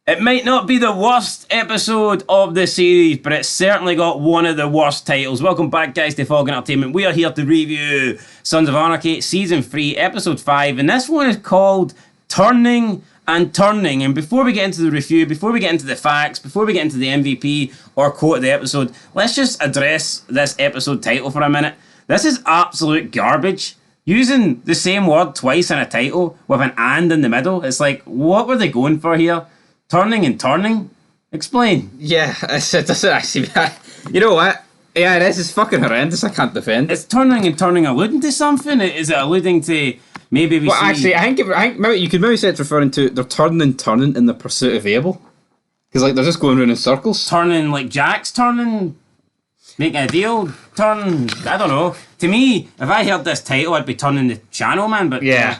It might not be the worst episode of the series, but it's certainly got one of the worst titles. Welcome back, guys, to Fog Entertainment. We are here to review Sons of Anarchy, Season 3, Episode 5, and this one is called Turning and Turning. And before we get into the review, before we get into the facts, before we get into the MVP or quote of the episode, let's just address this episode title for a minute. This is absolute garbage. Using the same word twice in a title with an "and" in the middle, it's like, what were they going for here? Turning and turning? Explain. Yeah, it doesn't actually... You know what? Yeah, this is fucking horrendous. I can't defend it. Is turning and turning alluding to something? Is it alluding to maybe we see... Actually, I think maybe you could maybe say it's referring to they're turning and turning in the pursuit of Abel. Because like they're just going around in circles. Turning like Jax turning? Making a deal? Turn? I don't know. To me, if I heard this title, I'd be turning the channel, man. But yeah.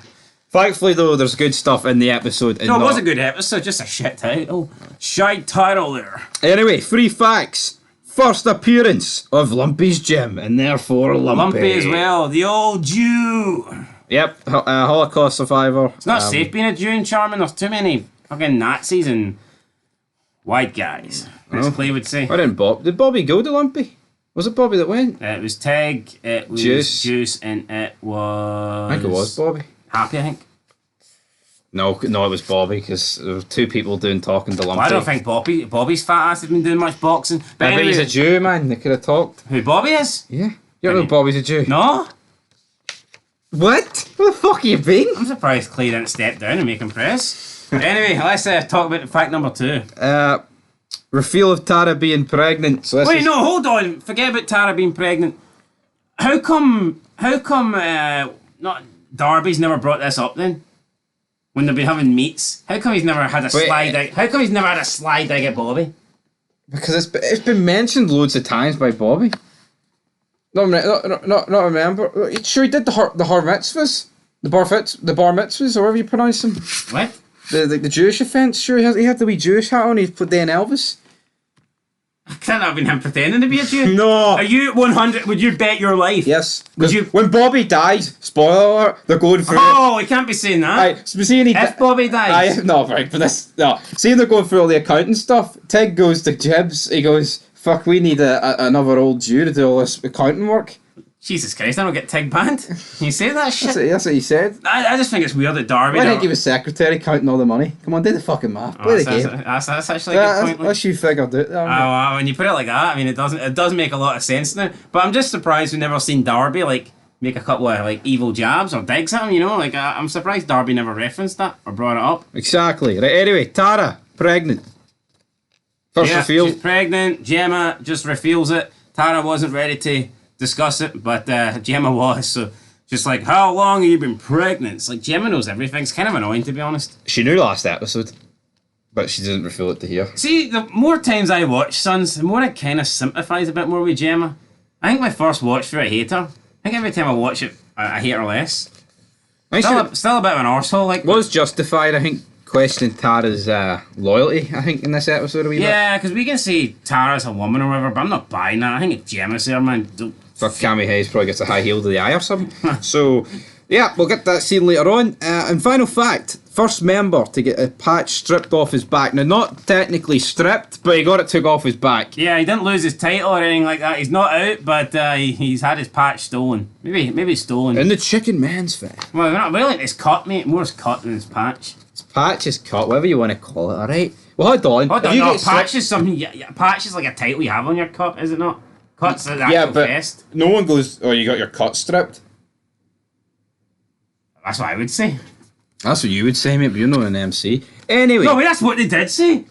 Thankfully, though, there's good stuff in the episode. No, it was a good episode, just a shit title. Shite title there. Anyway, 3 facts. First appearance of Lumpy's gym, and therefore Lumpy. Lumpy as well, the old Jew. Yep, Holocaust survivor. It's not safe being a Jew in Charmin. There's too many fucking Nazis and white guys, as Clay would say. Why didn't Did Bobby go to Lumpy? Was it Bobby that went? It was Tig, it was Juice, and it was... I think it was Bobby. Happy, I think. No, it was Bobby, because there were 2 people doing talking to Lumpy. Well, I don't think Bobby's fat ass has been doing much boxing. But anyway, he's a Jew, man. They could have talked. Who, Bobby is? Yeah. You don't know Bobby's a Jew? No. What? Where the fuck are you been? I'm surprised Clay didn't step down and make him press. Anyway, let's talk about fact number 2. Reveal of Tara being pregnant. So wait, no, hold on. Forget about Tara being pregnant. How come not Darby's never brought this up then? When they've been having meets, how come he's never had a sly dig? How come he's never had a sly dig at Bobby? Because it's been mentioned loads of times by Bobby. Not remember. Sure, he did the har mitzvahs, the bar mitzvahs, or however you pronounce them. What? The Jewish offence. Sure, he had the wee Jewish hat on. He put Dan Elvis. Can't that have been him pretending to be a Jew? No. Are you 100? Would you bet your life? Yes. Would you? When Bobby dies, spoiler alert, they're going through. Oh, we can't be saying that. If Bobby dies. No, right, but this no. Seeing they're going through all the accounting stuff, Tig goes to Jibs. He goes, "Fuck, we need another old Jew to do all this accounting work." Jesus Christ, I don't get Tig banned. Can you say that shit? That's what he said. I just think it's weird that Darby... I think he was secretary counting all the money. Come on, do the fucking math. Play the game. That's actually a good point. Unless you figured it. Wow, when you put it like that, I mean, it does make a lot of sense now. But I'm just surprised we've never seen Darby, like, make a couple of, like, evil jabs or digs at him, you know? Like, I'm surprised Darby never referenced that or brought it up. Exactly. Right, anyway, Tara, pregnant. First reveal. She's pregnant. Gemma just reveals it. Tara wasn't ready to discuss it, but Gemma was, so just like, how long have you been pregnant? It's like, Gemma knows everything. It's kind of annoying, to be honest. She knew last episode, but she didn't reveal it to here. See, the more times I watch Sons, the more I kind of sympathise a bit more with Gemma. I think my first watch through, I hate her. I think every time I watch it, I hate her less. Still a bit of an arsehole. Like, was justified, I think, questioning Tara's loyalty, I think, in this episode a wee bit. Yeah, because we can see Tara's a woman or whatever, but I'm not buying that. I think it's Gemma's there, man. Fuck, Cammy Hayes probably gets a high heel to the eye or something. So, yeah, we'll get that scene later on. And final fact, first member to get a patch stripped off his back. Now, not technically stripped, but he got it took off his back. Yeah, he didn't lose his title or anything like that. He's not out, but he's had his patch stolen. Maybe stolen. In the chicken man's face. Well, we're not really. It's cut, mate. More is cut than his patch. His patch is cut, whatever you want to call it, alright? Well, hold on. Patch is something... Yeah, patch is like a title you have on your cup, is it not? Cut's the actual vest. No one goes, oh, you got your cut stripped. That's what I would say. That's what you would say, mate, but you're not an MC. Anyway. No, wait, that's what they did say.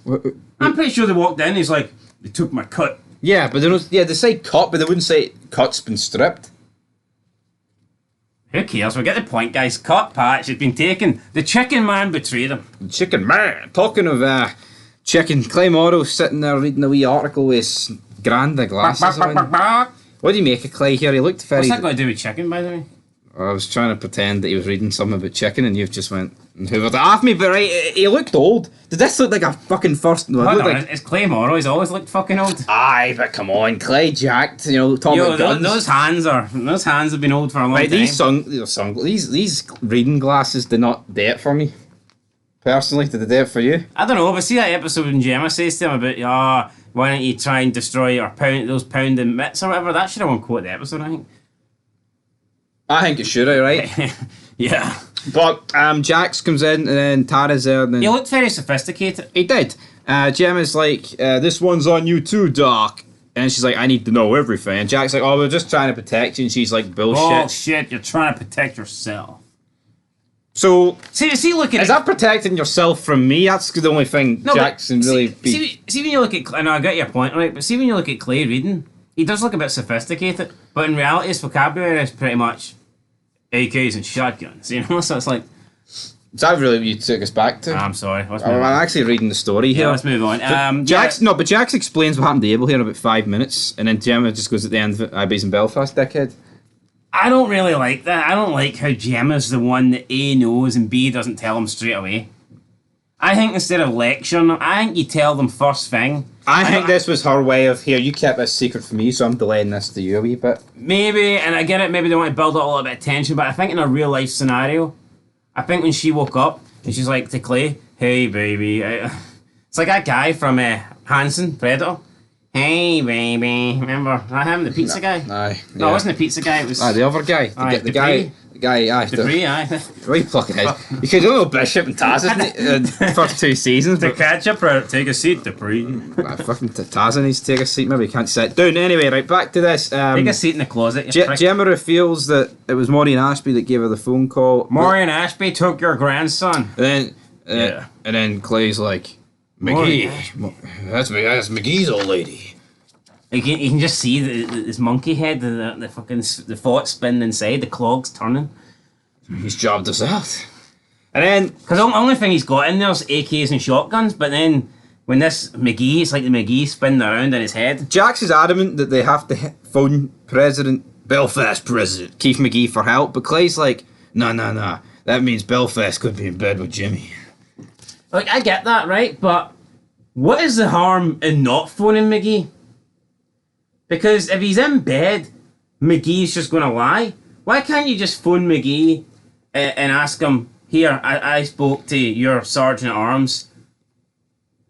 I'm pretty sure they walked in, he's like, they took my cut. Yeah, but they say cut, but they wouldn't say cut's been stripped. Who cares? We get the point, guys. Cut patch has been taken. The chicken man betrayed him. The chicken man. Talking of chicken, Clay Morrow sitting there reading a wee article with his Granda glasses on. What do you make of Clay here? He looked very... What's that got to do with chicken, by the way? I was trying to pretend that he was reading something about chicken and you've just went and hoovered it off me, but right, he looked old. Did this look like a fucking first... No, it's Clay Morrow, he's always looked fucking old. Aye, but come on, Clay jacked, you know, talking about guns. Those hands have been old for a long time. These reading glasses do not do it for me. Personally, did they do it for you? I don't know, but see that episode when Gemma says to him about, why don't you try and destroy or pound those pounding mitts or whatever? That should have won quote of the episode, I think. I think it should have, right? Yeah. But Jax comes in and then Tara's there. And then He looked very sophisticated. he did. Gemma's like, this one's on you too, Doc. And she's like, I need to know everything. And Jack's like, oh, we're just trying to protect you. And she's like, bullshit. Bullshit, you're trying to protect yourself. So, See, look at is that protecting yourself from me? That's the only thing Jax can really be. See when you look at... I know, I get your point, right? But see when you look at Clay reading, he does look a bit sophisticated. But in reality, his vocabulary is pretty much AKs and shotguns, you know? So it's like... Is that really what you took us back to? I'm sorry. Let's I'm move on. actually reading the story here. Yeah, let's move on. Jax, no, but Jax explains what happened to Abel here in about 5 minutes, and then Gemma just goes at the end of it, I based in Belfast, dickhead. I don't really like that. I don't like how Gemma's the one that A knows and B doesn't tell him straight away. I think instead of lecturing them, I think you tell them first thing. I think this was her way of, here, you kept this secret from me, so I'm delaying this to you a wee bit. Maybe, and I get it, maybe they want to build up a little bit of tension, but I think in a real life scenario, I think when she woke up and she's like to Clay, hey baby, it's like that guy from Hanson, Predator. Hey baby, remember that him, the pizza guy? Aye. No, it wasn't the pizza guy, it was... The other guy. The guy, aye. Dupree, aye. Right, plucking head. You could do a Bishop and Taz, isn't it? First 2 seasons. To catch up or take a seat, Dupree. Fucking Taz needs to take a seat, maybe he can't sit down. Anyway, right, back to this. Take a seat in the closet, you prick. Gemma reveals that it was Maureen Ashby that gave her the phone call. Maureen Ashby took your grandson. And then Clay's like, McGee, that's McGee's old lady. You can just see this monkey head, the fucking the thoughts spinning inside, the clogs turning. He's jobbed us out. And then... Because the only thing he's got in there is AKs and shotguns, but then when this McGee, it's like the McGee spinning around in his head. Jax is adamant that they have to phone Belfast President Keith McGee for help, but Clay's like, nah, that means Belfast could be in bed with Jimmy. Like, I get that, right? But what is the harm in not phoning McGee? Because if he's in bed, McGee's just going to lie. Why can't you just phone McGee and ask him, here, I spoke to your Sergeant at Arms.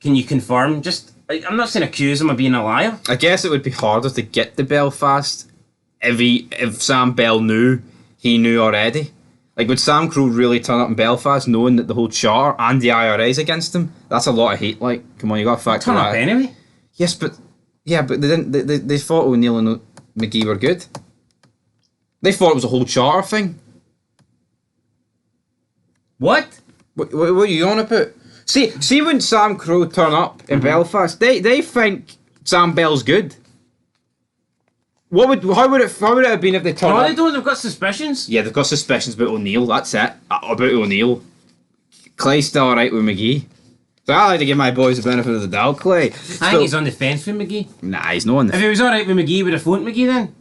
Can you confirm? I'm not saying accuse him of being a liar. I guess it would be harder to get to Belfast if Sam Bell knew he knew already. Like, would Sam Crow really turn up in Belfast knowing that the whole charter and the IRA is against him? That's a lot of hate, like. Come on, you got to factor Turn that. up anyway? Yes, but... Yeah, but they didn't. They thought O'Neill and McGee were good. They thought it was a whole charter thing. What? What are you on about? See when Sam Crow turn up in Belfast, they think Sam Bell's good. How would it have been if they turned up? No, they don't. They've got suspicions. Yeah, they've got suspicions about O'Neill. That's it. About O'Neill. Clay's still alright with McGee. So I like to give my boys the benefit of the doubt, Clay. I think he's on the fence with McGee. Nah, he's not on the If he was alright with McGee, would have phoned McGee then?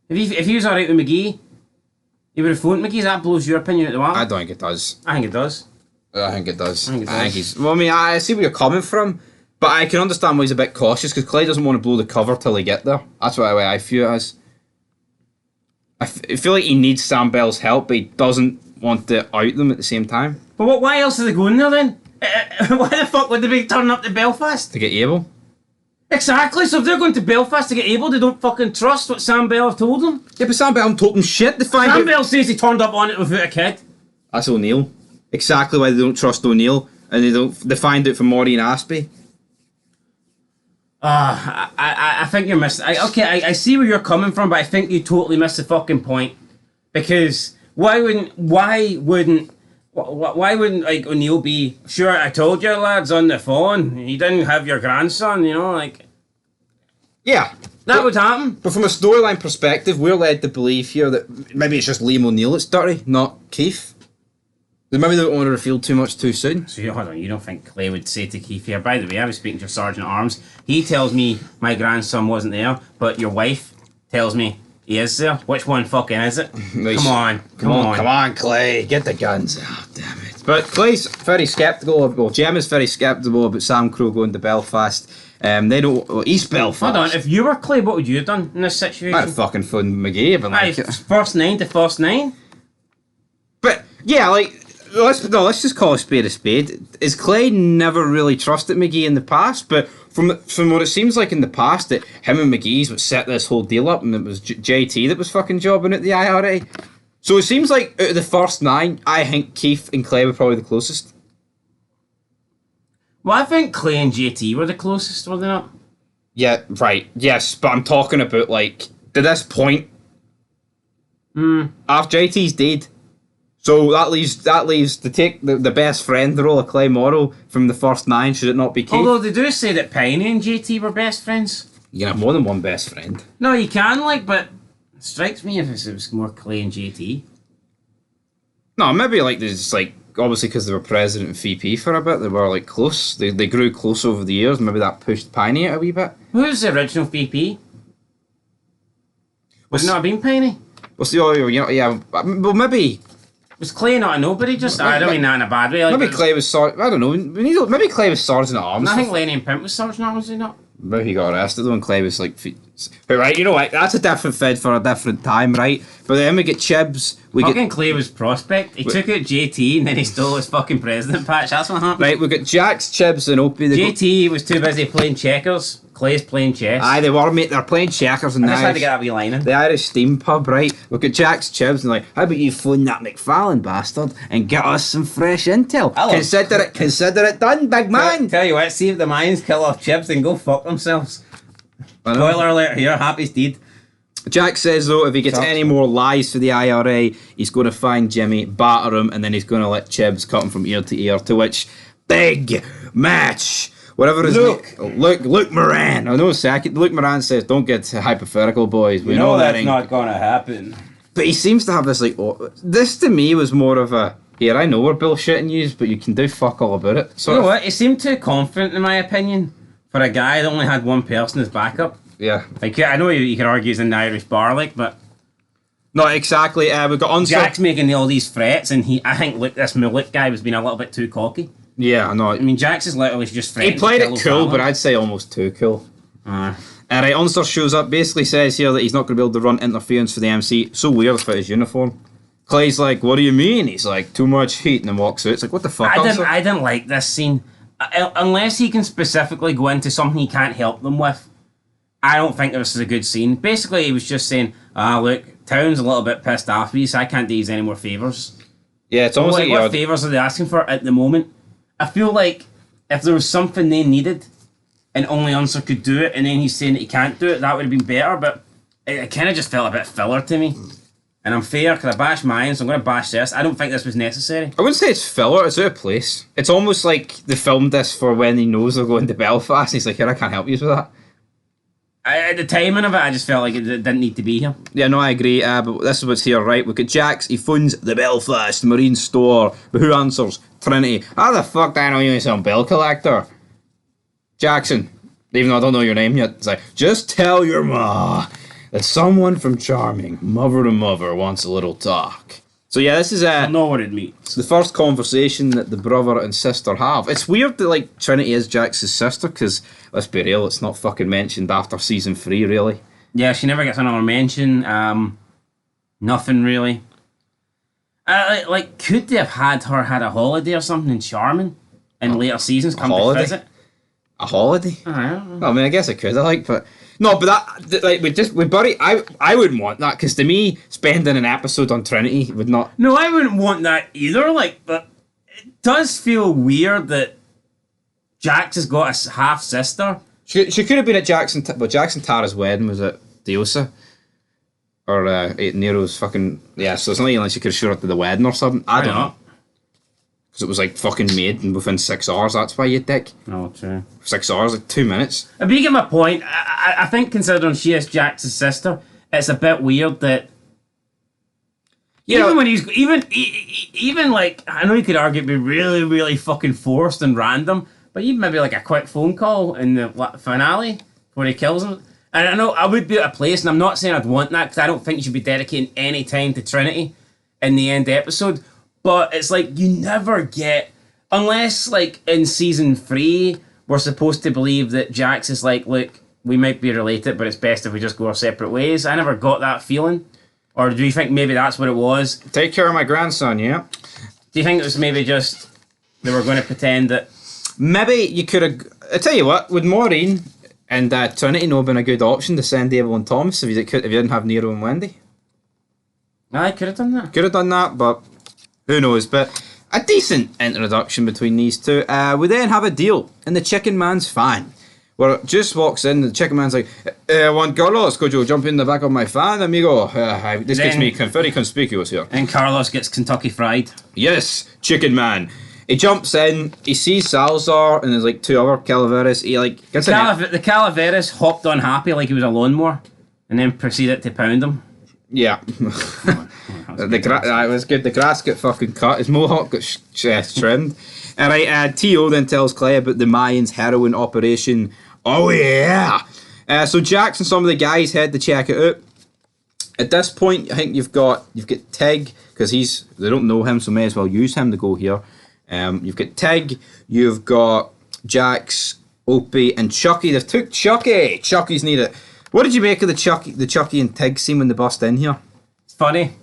If he was alright with McGee, he would have phoned McGee. That blows your opinion at the wall. I don't think it does. I think it does. I think it does. I think he's... Well, I mean, I see where you're coming from, but I can understand why he's a bit cautious, because Clay doesn't want to blow the cover till they get there. That's what I feel it as. I feel like he needs Sam Bell's help, but he doesn't want to out them at the same time. But why else are they going there then? Why the fuck would they be turning up to Belfast? To get Abel? Exactly, so if they're going to Belfast to get Abel, they don't fucking trust what Sam Bell have told them. Yeah, but Sam Bell haven't told them shit. Sam Bell says he turned up on it without a kid. That's O'Neill. Exactly why they don't trust O'Neill, and they find out from Maureen Ashby. I think you're missing. I see where you're coming from, but I think you totally missed the fucking point. Because why wouldn't like O'Neill be, sure, I told you lads on the phone, you didn't have your grandson, you know, like... Yeah. That would happen. But from a storyline perspective, we're led to believe here that maybe it's just Liam O'Neill that's dirty, not Keith. Maybe they don't want to reveal too much too soon. So hold on, you don't think Clay would say to Keith here, by the way, I was speaking to Sergeant at Arms, he tells me my grandson wasn't there, but your wife tells me he is there. Which one fucking is it? Come on, Clay, get the guns. Oh, damn it. But Clay's very sceptical, Gemma's very sceptical about Sam Crow going to Belfast. They don't, East Belfast. Hold on, if you were Clay, what would you have done in this situation? I'd fucking phone McGee, but like... First 9 to first 9? But, yeah, like, let's just call a spade a spade. Is Clay never really trusted McGee in the past? But from what it seems like in the past, that him and McGee's would set this whole deal up, and it was JT that was fucking jobbing at the IRA. So it seems like out of the first 9, I think Keith and Clay were probably the closest. Well, I think Clay and JT were the closest, were they not? Yeah, right. Yes, but I'm talking about like to this point. After JT's dead. So that leaves to take the best friend role of Clay Morrow from the first 9, should it not be Keith? Although they do say that Piney and JT were best friends. You can have more than one best friend. No, you can, like, but it strikes me if it was more Clay and JT. No, maybe like there's like obviously because they were president and VP for a bit, they were like close. They grew close over the years. Maybe that pushed Piney out a wee bit. Who was the original VP? Was it not been Piney? Well, see, yeah. Well, maybe. Was Clay not a nobody? Just I don't mean that in a bad way. Like, maybe Clay was I don't know. Maybe Clay was Sergeant at Arms. I think Lenny and Pimp was Sergeant at Arms, was he not? Maybe he got arrested though, and Clay was like. But right, you know what? That's a different fed for a different time, right? But then we get Chibs. Fucking Clay was prospect. He took out JT and then he stole his fucking president patch. That's what happened. Right, we got Jax, Chibs, and Opie. JT was too busy playing checkers. Clay's playing chess. Aye, they were, mate. They're playing checkers in the I just had Irish, to get that wee line in. the Irish Steam pub, right? We've got Jax, Chibs, and like, how about you phone that McFarlane bastard and get us some fresh intel? Consider it done, big man. Tell you what, see if the mines kill off Chibs and go fuck themselves. Spoiler alert here, Happy's dead. Jack says though, if he gets any more lies for the IRA, he's going to find Jimmy, batter him, and then he's going to let Chibs cut him from ear to ear. To which, big match. Whatever his Luke Moran. I know second. Luke Moran says, "Don't get hypothetical, boys. We know that's not going to happen." But he seems to have this like. This to me was more of a. Here, I know we're bullshitting you, but you can do fuck all about it. You know what? He seemed too confident, in my opinion, for a guy that only had one person as backup. Yeah. Like, I know you could argue he's in the Irish bar, like, but... Not exactly. We've got Unser. Jack's making all these threats, and I think this Mullet guy was being a little bit too cocky. Yeah, I know. I mean, Jax is literally just threatening. He played it cool, but I'd say almost too cool. Right, Unser shows up, basically says here that he's not going to be able to run interference for the MC. So weird about his uniform. Clay's like, what do you mean? He's like, too much heat, and then walks out. It's like, what the fuck, I didn't like this scene. Unless he can specifically go into something he can't help them with, I don't think this is a good scene. Basically, he was just saying, look, Town's a little bit pissed off me, so I can't do you any more favours. Yeah, it's almost like what favours are they asking for at the moment? I feel like if there was something they needed and only Unser could do it, and then he's saying that he can't do it, that would have been better, but it kind of just felt a bit filler to me. And I'm fair, because I bashed mine, so I'm going to bash this. I don't think this was necessary. I wouldn't say it's filler, it's out of place. It's almost like they filmed this for when he knows they're going to Belfast, and he's like, here, I can't help you with that. At the timing of it, I just felt like it didn't need to be here. Yeah, no, I agree, but this is what's here, right? We've got Jax, he phones the Belfast Marine store, but who answers? Trinity. How the fuck do I know you're some bill collector? Jackson, even though I don't know your name yet, it's like, just tell your ma that someone from Charming, mother to mother, wants a little talk. So yeah, this is I know what it means. It's the first conversation that the brother and sister have. It's weird that like Trinity is Jax's sister, because let's be real, it's not fucking mentioned after season 3, really. Yeah, she never gets another mention. Nothing really. Like, could they have had a holiday or something in Charming in later seasons? Come to visit. A holiday? I mean, I guess I could. But no, but that like we bury. I wouldn't want that, because to me, spending an episode on Trinity would not. No, I wouldn't want that either. Like, but it does feel weird that Jax has got a half sister. She could have been at Jackson Tara's wedding was at Diosa. Or Nero's fucking... Yeah, so it's not even like she could have showed up to the wedding or something. I don't know. Because it was like fucking made within 6 hours, that's why you dick. Oh, true. 6 hours, like 2 minutes. But you get my point. I think considering she is Jax's sister, it's a bit weird that... Even when he's... Even like... I know you could argue it'd be really, really fucking forced and random, but even maybe like a quick phone call in the finale where he kills him... And I know I would be at a place, and I'm not saying I'd want that, because I don't think you should be dedicating any time to Trinity in the end episode. But it's like, you never get... Unless, like, in season 3, we're supposed to believe that Jax is like, look, we might be related, but it's best if we just go our separate ways. I never got that feeling. Or do you think maybe that's what it was? Take care of my grandson, yeah? Do you think it was maybe just they were going to pretend that? Maybe you could have. I tell you what, would Maureen and Trinity not been a good option to send Abel and Thomas if you didn't have Nero and Wendy? I could have done that. Could have done that, but who knows? But a decent introduction between these two. We then have a deal in the Chicken Man's van, where it just walks in. The Chicken Man's like, "Juan Carlos, could you jump in the back of my van, amigo?" This gets me very conspicuous here. And Carlos gets Kentucky Fried. Yes, Chicken Man. He jumps in. He sees Salazar and there's like two other Calaveras. He like gets the Calaveras hopped on happy like he was a lawnmower, and then proceeded to pound him. Yeah. It was good. The grass got fucking cut. His mohawk got trimmed. Alright, T.O. then tells Clay about the Mayans' heroin operation. Oh yeah! So Jax and some of the guys head to check it out. At this point, I think you've got Tig, because they don't know him, so may as well use him to go here. You've got Tig, you've got Jax, Opie, and Chucky. They've took Chucky! Chucky's needed. What did you make of the Chucky and Tig scene when they bust in here? It's funny.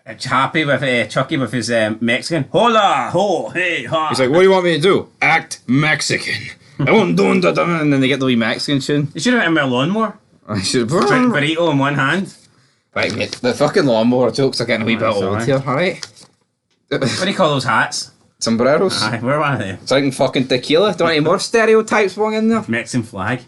It's happy with Chucky with his Mexican. Hola, ho, hey, ha. He's like, what do you want me to do? Act Mexican. And then they get the wee Mexican tune. You should have hit him with a lawnmower. I should have. Burrito in one hand. Right, mate, the fucking lawnmower jokes are getting a wee bit old here, alright? What do you call those hats? Sombreros. Aye, where are they? It's like fucking tequila. Don't any more stereotypes swung in there? Mexican flag.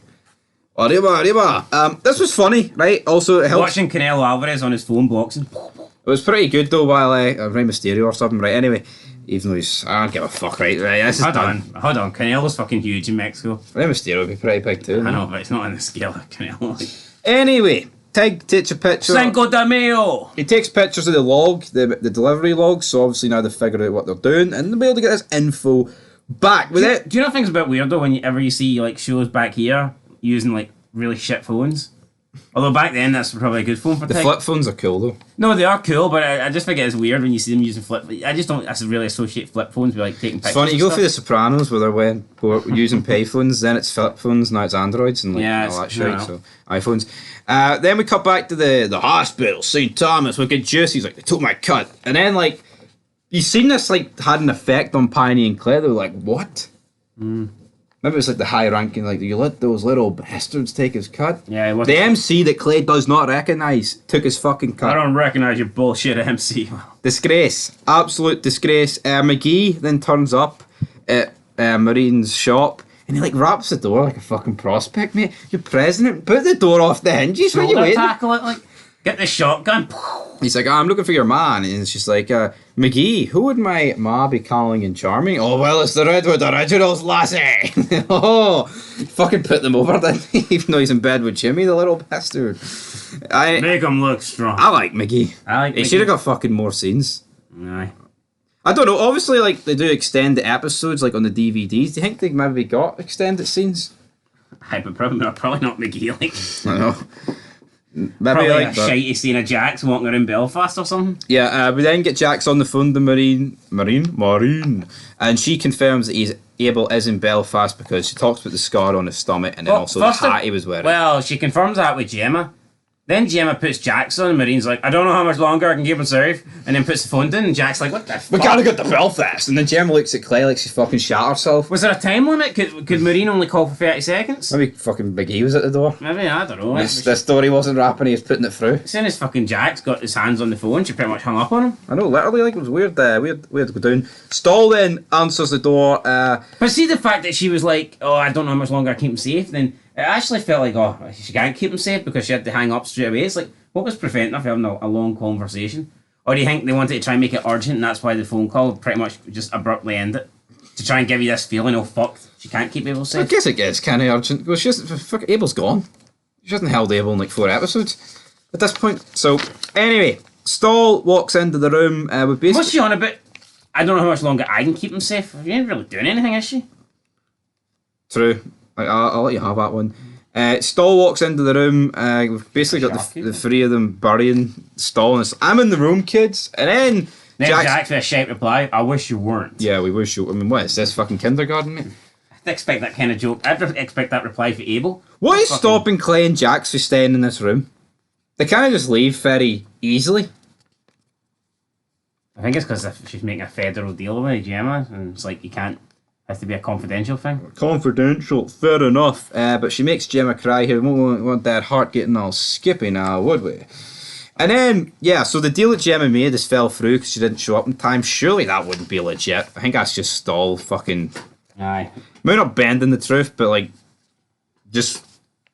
Arriba. This was funny, right? Also, it helps. Watching Canelo Alvarez on his phone boxing. It was pretty good though, while Rey Mysterio or something, right? Anyway, even though I don't give a fuck, right? This is Hold on. Canelo's fucking huge in Mexico. Rey Mysterio would be pretty big too. I know, but it's not on the scale of Canelo. Anyway, Tig takes a picture. Cinco de Mayo! He takes pictures of the log, the delivery log, so obviously now they've figured out what they're doing, and they'll be able to get this info back with it. Do you know things a bit weird though whenever you see like shows back here using like really shit phones? Although back then that's probably a good phone for The Tig. flip phones are cool though. No, they are cool, but I just think it's weird when you see them using flip. I just don't really associate flip phones with like taking pictures. It's funny, you go through The Sopranos where we're using payphones, then it's flip phones, now it's Androids and like all that shit, so iPhones. Then we cut back to the hospital, St. Thomas, we get Juice, he's like, they took my cut. And then like, you've seen this like had an effect on Piney and Claire, they were like, what? Maybe it was like the high ranking, like, you let those little bastards take his cut? Yeah, the MC that Clay does not recognise took his fucking cut. I don't recognise your bullshit MC. Disgrace. Absolute disgrace. McGee then turns up at Marine's shop and he like wraps the door like a fucking prospect, mate. You're president. Put the door off the hinges. What are you waiting? Tackle it, like, get the shotgun. He's like, I'm looking for your man. And she's like, McGee, who would my ma be calling and charming? Oh, well, it's the Redwood Originals, lassie. Oh, fucking put them over then, even though he's in bed with Jimmy, the little bastard. Make him look strong. I like McGee. He should have got fucking more scenes. Aye. I don't know, obviously, like, they do extended episodes, like, on the DVDs. Do you think they maybe got extended scenes? Aye, but probably not McGee, like. I know. Maybe probably like a shitey scene of Jax walking around Belfast or something. Yeah, we then get Jax on the phone to Marine, and she confirms that Abel is in Belfast because she talks about the scar on his stomach and then also the hat he was wearing. Well, she confirms that with Gemma. Then Gemma puts Jax on and Marine's like, I don't know how much longer I can keep him safe. And then puts the phone down and Jack's like, what the fuck? We gotta get to Belfast. And then Gemma looks at Clay like she's fucking shot herself. Was there a time limit? Could Marine only call for 30 seconds? Maybe fucking Big E was at the door. Maybe, I don't know. The story wasn't wrapping, he was putting it through. As soon as fucking Jax got his hands on the phone, she pretty much hung up on him. I know, literally, like, it was weird. We had to go down. Stall then answers the door. But see the fact that she was like, oh, I don't know how much longer I keep him safe, then it actually felt like, oh, she can't keep him safe because she had to hang up straight away. It's like, what was preventing her from having a long conversation? Or do you think they wanted to try and make it urgent and that's why the phone call pretty much just abruptly ended? To try and give you this feeling, oh fuck, she can't keep Abel safe? I guess it gets kind of urgent. Well, Abel's gone. She hasn't held Abel in like 4 episodes at this point. So, anyway, Stall walks into the room with basically... What's she on about? I don't know how much longer I can keep him safe. She ain't really doing anything, is she? True. I'll let you have that one. Stall walks into the room. We've basically got the 3 of them burying Stall. And I'm in the room, kids. And then Jax with a shite reply, I wish you weren't. Yeah, we wish you... I mean, what is this, fucking kindergarten, mate? I'd expect that kind of joke. I'd expect that reply for Abel. What is stopping Clay and Jax from staying in this room? They can't just leave very easily. I think it's because she's making a federal deal with Gemma, and it's like you can't. Has to be a confidential thing. Confidential, fair enough. But she makes Gemma cry here. We won't want that heart getting all skippy now, would we? And then, yeah, so the deal that Gemma made just fell through because she didn't show up in time. Surely that wouldn't be legit. I think that's just stall fucking... Aye. Maybe not bending the truth, but like, just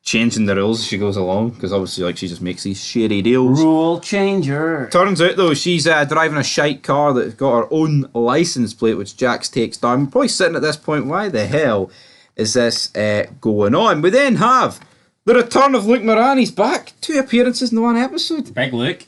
changing the rules as she goes along. Because obviously, like, she just makes these shady deals. Rule changer. Turns out, though, she's driving a shite car that's got her own license plate, which Jax takes down. We're probably sitting at this point, why the hell is this going on? We then have... the return of Luke Moran. He's back. 2 appearances in one episode. Big Luke.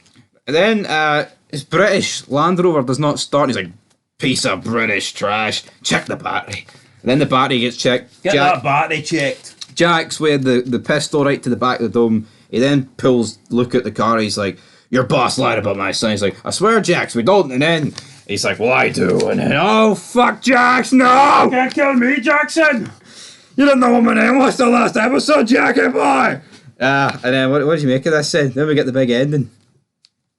And then his British Land Rover does not start. And he's like, piece of British trash. Check the battery. And then the battery gets checked. Get that battery checked. Jax with the pistol right to the back of the dome. He then pulls Luke out the car. He's like, your boss lied about my son. He's like, I swear, Jax, we don't. And then he's like, well, I do. And then, oh, fuck, Jax, no! You can't kill me, Jackson! You didn't know what my name was the last episode, Jackie boy! And then what did you make of this then? Then we get the big ending.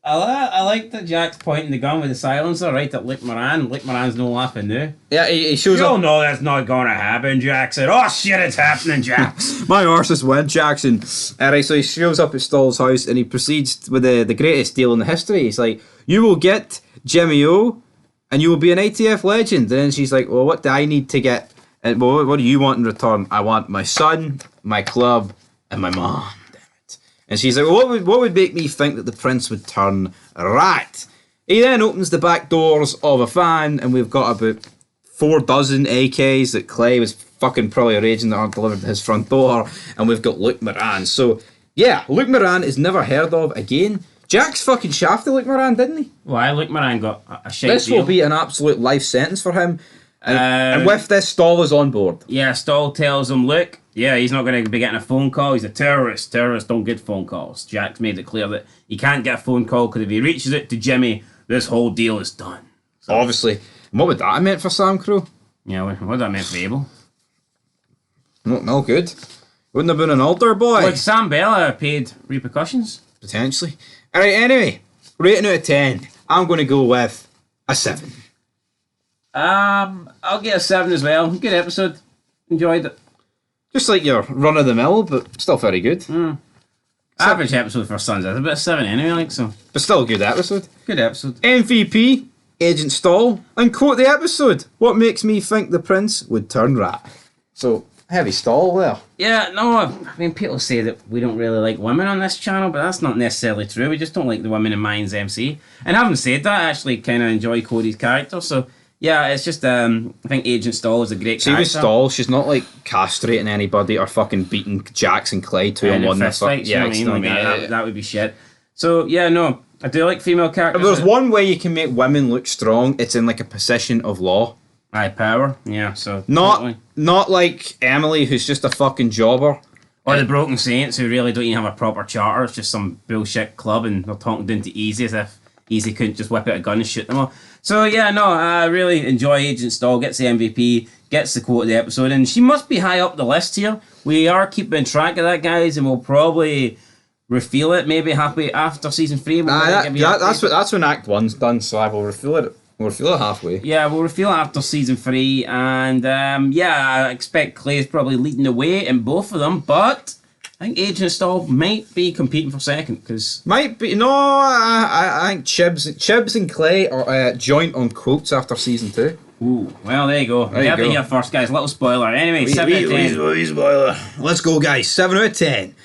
I like that Jack's pointing the gun with the silencer right at Luke Moran. Luke Moran's no laughing now. Yeah, he shows You all up. know that's not gonna happen, Jackson. Oh shit, it's happening, Jax. My horse is win, Jackson. Alright, so he shows up at Stall's house and he proceeds with the greatest deal in the history. He's like, you will get Jimmy O and you will be an ITF legend. And then she's like, well, what do I need to get? And well, what do you want in return? I want my son, my club, and my mom. Damn it. And she's like, well, what would make me think that the prince would turn rat? He then opens the back doors of a van, and we've got about 4 dozen AKs that Clay was fucking probably raging that aren't delivered to his front door, and we've got Luke Moran. So, yeah, Luke Moran is never heard of again. Jax fucking shafted Luke Moran, didn't he? Why, Luke Moran got a shit This deal. will be an absolute life sentence for him. And with this, Stall is on board. Yeah, Stall tells him, look, yeah, he's not going to be getting a phone call. He's a terrorist. Terrorists don't get phone calls. Jack's made it clear that he can't get a phone call because if he reaches it to Jimmy, this whole deal is done. So, Obviously. And what would that have meant for Sam Crow? yeah, what would that mean for Abel? No good. Wouldn't have been an altar boy. Would Sam Bella have paid repercussions? Potentially. Alright, anyway. Rating out of 10. I'm going to go with a 7. I'll get a 7 as well. Good episode. Enjoyed it. Just like your run-of-the-mill, but still very good. Average episode for Sons. It's about a 7 anyway, like so. But still a good episode. Good episode. MVP, Agent Stall, and quote the episode. What makes me think the prince would turn rat? So, heavy Stall there. Yeah, no, I mean, people say that we don't really like women on this channel, but that's not necessarily true. We just don't like the women in Mind's MC. And having said that, I actually kind of enjoy Cody's character, so yeah, it's just, I think Agent Stall is a great See, character. with Stall, she's not like castrating anybody or fucking beating Jax and Clay 2 on 1. Fist fights, Yeah, you know what I mean? Like, that would be shit. So, yeah, no, I do like female characters. If there's one way you can make women look strong, it's in like a position of law. Aye, power, yeah, so. Not totally. not like Emily, who's just a fucking jobber. Or the Broken Saints, who really don't even have a proper charter. It's just some bullshit club, and they're talking down to Easy as if Easy couldn't just whip out a gun and shoot them all. So, yeah, no, I really enjoy Agent Stall. Gets the MVP, gets the quote of the episode, and she must be high up the list here. We are keeping track of that, guys, and we'll probably reveal it maybe happy after season 3. That's when Act 1's done, so I will reveal it. We'll reveal it halfway. Yeah, we'll reveal it after season 3, and yeah, I expect Clay's probably leading the way in both of them, but I think Agent Stall might be competing for second, because... Might be. No, I think Chibs and Clay are joint on quotes after season 2. Ooh, well, there you go. There you You go. here first, guys. Little spoiler. Anyway, 7 out of 10. Spoiler. Let's go, guys. 7 out of 10.